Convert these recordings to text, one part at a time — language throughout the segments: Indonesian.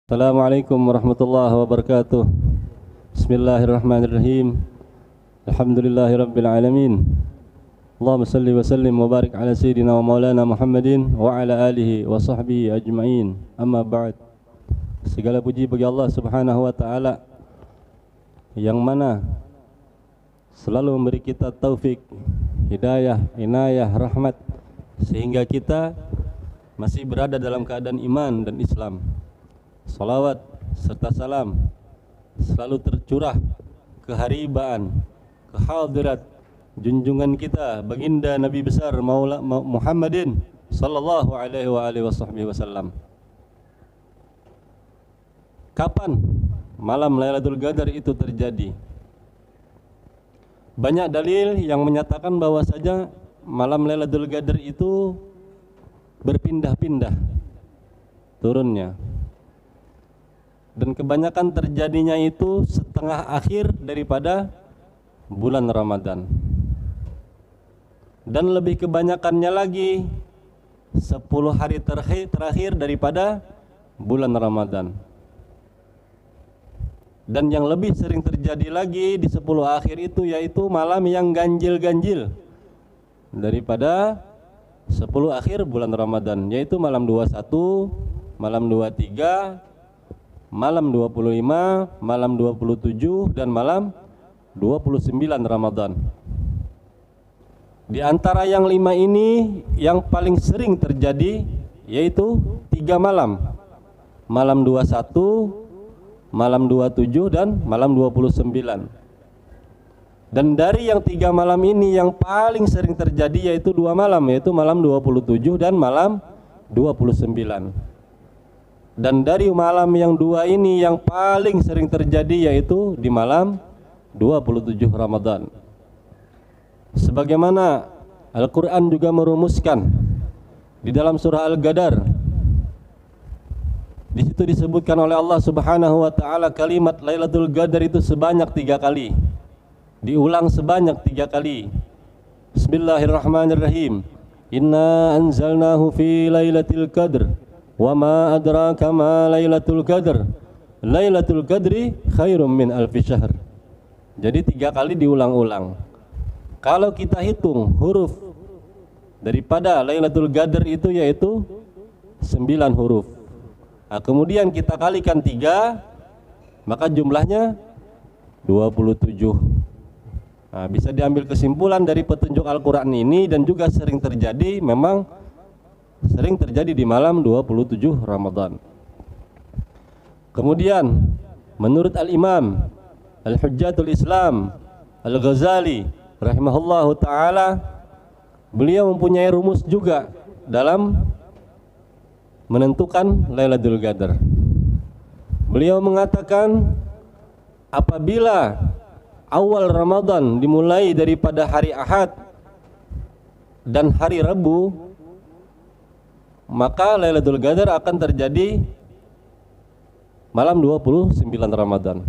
Assalamualaikum warahmatullahi wabarakatuh. Bismillahirrahmanirrahim. Alhamdulillahirabbil alamin. Allahumma salli wa sallim wa barik ala sayyidina wa maulana Muhammadin wa ala alihi wa sahbihi ajma'in. Amma ba'd. Segala puji bagi Allah Subhanahu wa taala yang mana selalu memberi kita taufik, hidayah, inayah, rahmat sehingga kita masih berada dalam keadaan iman dan Islam. Salawat serta salam selalu tercurah keharibaan, kehadirat junjungan kita baginda Nabi besar Maula Muhammadin sallallahu alaihi wasallam. Kapan malam Lailatul Qadar itu terjadi? Banyak dalil yang menyatakan bahwasanya malam Lailatul Qadar itu berpindah-pindah turunnya. Dan kebanyakan terjadinya itu setengah akhir daripada bulan Ramadan. Dan lebih kebanyakannya lagi 10 hari terakhir daripada bulan Ramadan. Dan yang lebih sering terjadi lagi di 10 akhir itu yaitu malam yang ganjil-ganjil daripada 10 akhir bulan Ramadan, yaitu malam 21, malam 23, malam 25, malam 27 dan malam 29 Ramadan. Di antara yang 5 ini yang paling sering terjadi yaitu 3 malam. Malam 21, malam 27 dan malam 29. Dan dari yang 3 malam ini yang paling sering terjadi yaitu 2 malam, yaitu malam 27 dan malam 29. Dan dari malam yang 2 ini yang paling sering terjadi yaitu di malam 27 Ramadan. Sebagaimana Al-Quran juga merumuskan di dalam surah Al-Qadar. Di situ disebutkan oleh Allah Subhanahu wa taala kalimat Lailatul Qadar itu sebanyak 3 kali. Diulang sebanyak 3 kali. Bismillahirrahmanirrahim. Inna anzalnahu fi Lailatul Qadr. Wa ma adraka ma Lailatul Qadr. Lailatul Qadri khairum min alfi syahr. Jadi 3 kali diulang-ulang. Kalau kita hitung huruf daripada Lailatul Qadr itu yaitu 9 huruf. Nah, kemudian kita kalikan 3, maka jumlahnya 27. Nah, bisa diambil kesimpulan dari petunjuk Al-Quran ini, dan juga sering terjadi, memang sering terjadi di malam 27 Ramadan. Kemudian menurut Al-Imam Al-Hujjatul Islam Al-Ghazali rahimahullahu ta'ala, beliau mempunyai rumus juga dalam menentukan Lailatul Qadar. Beliau mengatakan apabila awal Ramadan dimulai daripada hari Ahad dan hari Rabu, maka Lailatul Qadar akan terjadi malam 29 Ramadan.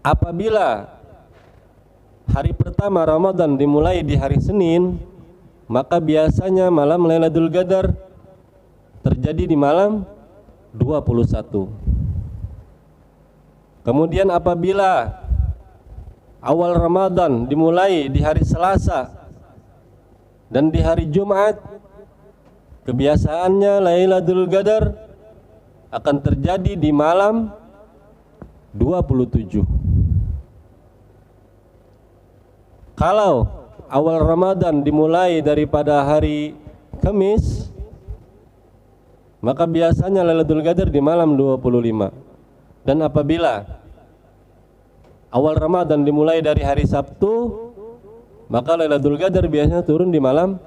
Apabila hari pertama Ramadan dimulai di hari Senin, maka biasanya malam Lailatul Qadar terjadi di malam 21. Kemudian apabila awal Ramadan dimulai di hari Selasa dan di hari Jumat, kebiasaannya Lailatul Qadar akan terjadi di malam 27. Kalau awal Ramadan dimulai daripada hari Kamis, maka biasanya Lailatul Qadar di malam 25. Dan apabila awal Ramadan dimulai dari hari Sabtu, maka Lailatul Qadar biasanya turun di malam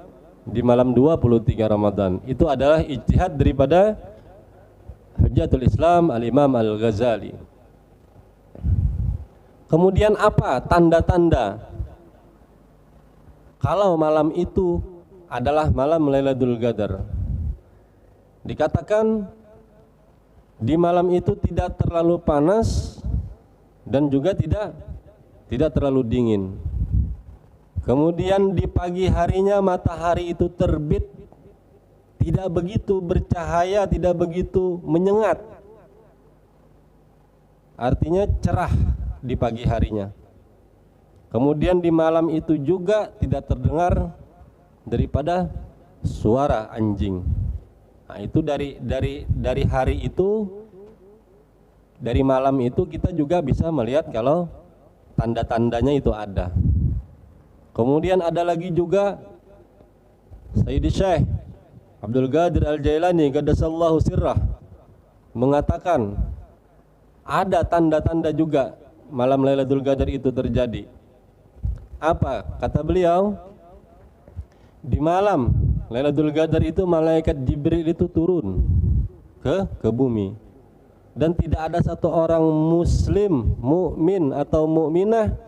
23 Ramadan. Itu adalah ijtihad daripada Hujjatul Islam Al-Imam Al-Ghazali. Kemudian apa tanda-tanda kalau malam itu adalah malam Lailatul Qadar? Dikatakan di malam itu tidak terlalu panas dan juga tidak terlalu dingin. Kemudian di pagi harinya matahari itu terbit tidak begitu bercahaya, tidak begitu menyengat. Artinya cerah di pagi harinya. Kemudian di malam itu juga tidak terdengar daripada suara anjing. Nah, itu dari hari itu, dari malam itu kita juga bisa melihat kalau tanda-tandanya itu ada. Kemudian ada lagi juga Sayyidi Syekh Abdul Qadir Al-Jailani qaddasallahu sirrah mengatakan ada tanda-tanda juga malam Lailatul Qadar itu terjadi. Apa kata beliau? Di malam Lailatul Qadar itu malaikat Jibril itu turun ke bumi, dan tidak ada satu orang muslim, mukmin atau mukminah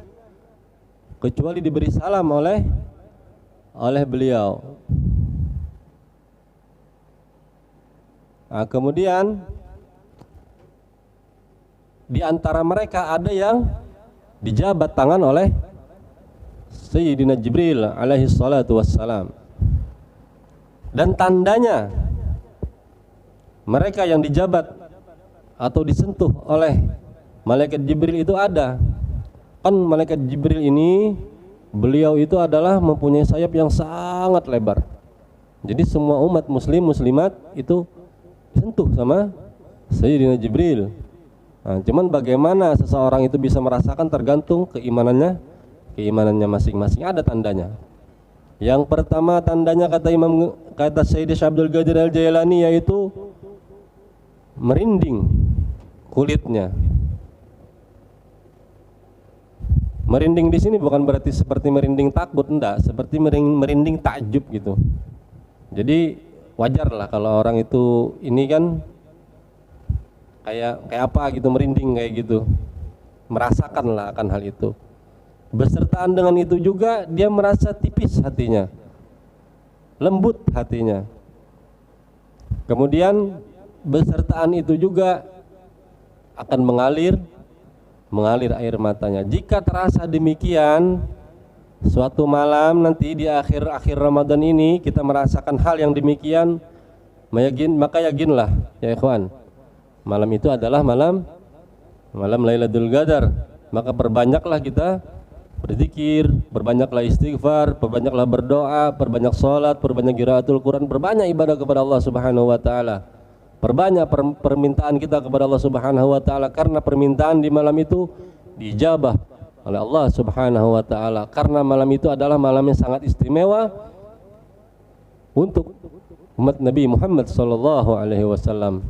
kecuali diberi salam oleh beliau. Nah, kemudian di antara mereka ada yang dijabat tangan oleh Sayyidina Jibril alaihi salatu wassalam. Dan tandanya mereka yang dijabat atau disentuh oleh malaikat Jibril itu ada. Kan malaikat Jibril ini, beliau itu adalah mempunyai sayap yang sangat lebar. Jadi semua umat muslim muslimat itu disentuh sama Sayyidina Jibril. Nah, cuman bagaimana seseorang itu bisa merasakan tergantung keimanannya masing-masing. Ada tandanya. Yang pertama tandanya kata Sayyidi Abdul Qadir Al-Jailani yaitu merinding kulitnya. Merinding di sini bukan berarti seperti merinding takut, enggak, seperti merinding takjub gitu. Jadi wajar lah kalau orang itu ini kan kayak apa gitu, merinding kayak gitu, merasakan lah akan hal itu. Bersertaan dengan itu juga dia merasa tipis hatinya, lembut hatinya. Kemudian bersertaan itu juga akan mengalir air matanya. Jika terasa demikian, suatu malam nanti di akhir Ramadan ini kita merasakan hal yang demikian, maka yakinlah ya ikhwan, malam itu adalah malam Lailatul Qadar. Maka perbanyaklah kita berzikir, perbanyaklah istighfar, perbanyaklah berdoa, perbanyak salat, perbanyak qiraatul Quran, perbanyak ibadah kepada Allah Subhanahu wa taala. Perbanyak permintaan kita kepada Allah Subhanahu wa taala, karena permintaan di malam itu dijabah oleh Allah Subhanahu wa taala, karena malam itu adalah malam yang sangat istimewa untuk umat Nabi Muhammad sallallahu alaihi wasallam,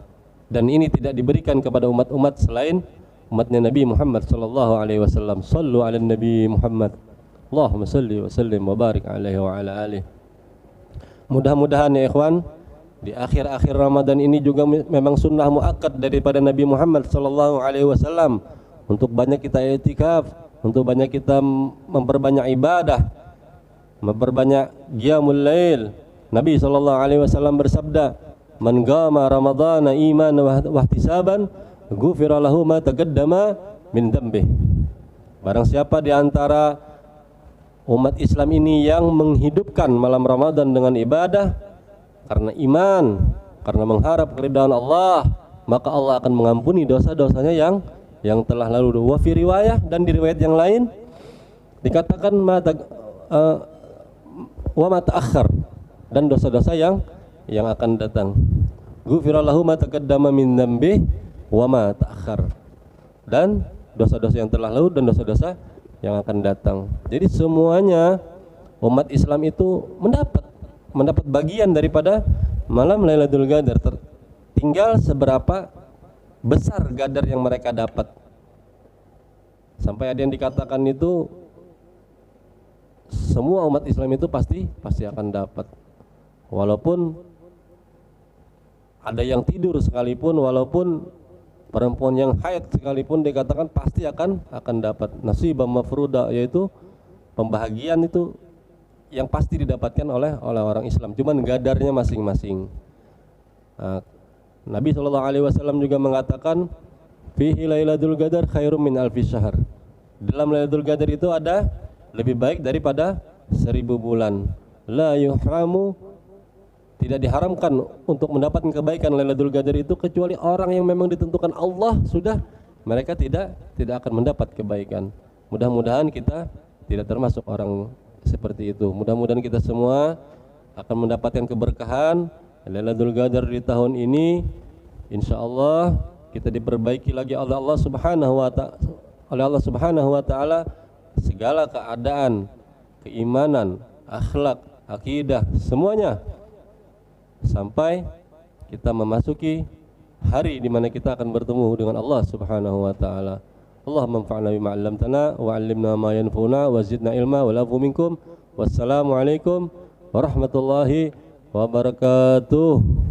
dan ini tidak diberikan kepada umat-umat selain umatnya Nabi Muhammad sallallahu alaihi wasallam. Shallu ala Nabi Muhammad, Allahumma salli wa sallim wa barik alaihi wa ala alihi. Mudah-mudahan ya ikhwan, di akhir-akhir Ramadan ini juga memang sunnah muakkad daripada Nabi Muhammad sallallahu alaihi wasallam untuk banyak kita i'tikaf, untuk banyak kita memperbanyak ibadah, memperbanyak qiyamul lail. Nabi sallallahu alaihi wasallam bersabda, "Man qama ramadhana imanan wa ihtisaban, ghufira lahu ma taqaddama min dhanbihi." Barang siapa di antara umat Islam ini yang menghidupkan malam Ramadan dengan ibadah karena iman, karena mengharap keridhaan Allah, maka Allah akan mengampuni dosa-dosanya yang telah lalu. Wa fi riwayah, dan di riwayat yang lain dikatakan wa ma ta'akhkhar, dan dosa-dosa yang akan datang. Ghufira lahu ma taqaddama min dzambi wa ma ta'akhkhar, dan dosa-dosa yang telah lalu dan dosa-dosa yang akan datang. Jadi semuanya umat Islam itu mendapat bagian daripada malam Lailatul Qadar. Tinggal seberapa besar qadar yang mereka dapat. Sampai ada yang dikatakan itu semua umat Islam itu pasti akan dapat. Walaupun ada yang tidur sekalipun, walaupun perempuan yang haid sekalipun, dikatakan pasti akan dapat nasibah mafruda, yaitu pembahagian itu yang pasti didapatkan oleh orang Islam. Cuman gadarnya masing-masing. Nah, Nabi SAW juga mengatakan, fihi lailatul qadar khairum min alfi syahr. Dalam Lailatul Qadar itu ada lebih baik daripada 1000 bulan. La yuhramu, tidak diharamkan untuk mendapatkan kebaikan Lailatul Qadar itu kecuali orang yang memang ditentukan Allah sudah, mereka tidak akan mendapat kebaikan. Mudah-mudahan kita tidak termasuk orang seperti itu. Mudah-mudahan kita semua akan mendapatkan keberkahan Lailatul Qadar di tahun ini. Insyaallah kita diperbaiki lagi oleh Allah Subhanahu wa taala segala keadaan, keimanan, akhlak, akidah, semuanya, sampai kita memasuki hari di mana kita akan bertemu dengan Allah Subhanahu wa taala. Allahumma anfa'na bima 'allamtana wa 'allimna ma yanfa'una wa zidna ilma wa la'fu minkum. Wassalamu alaikum warahmatullahi wabarakatuh.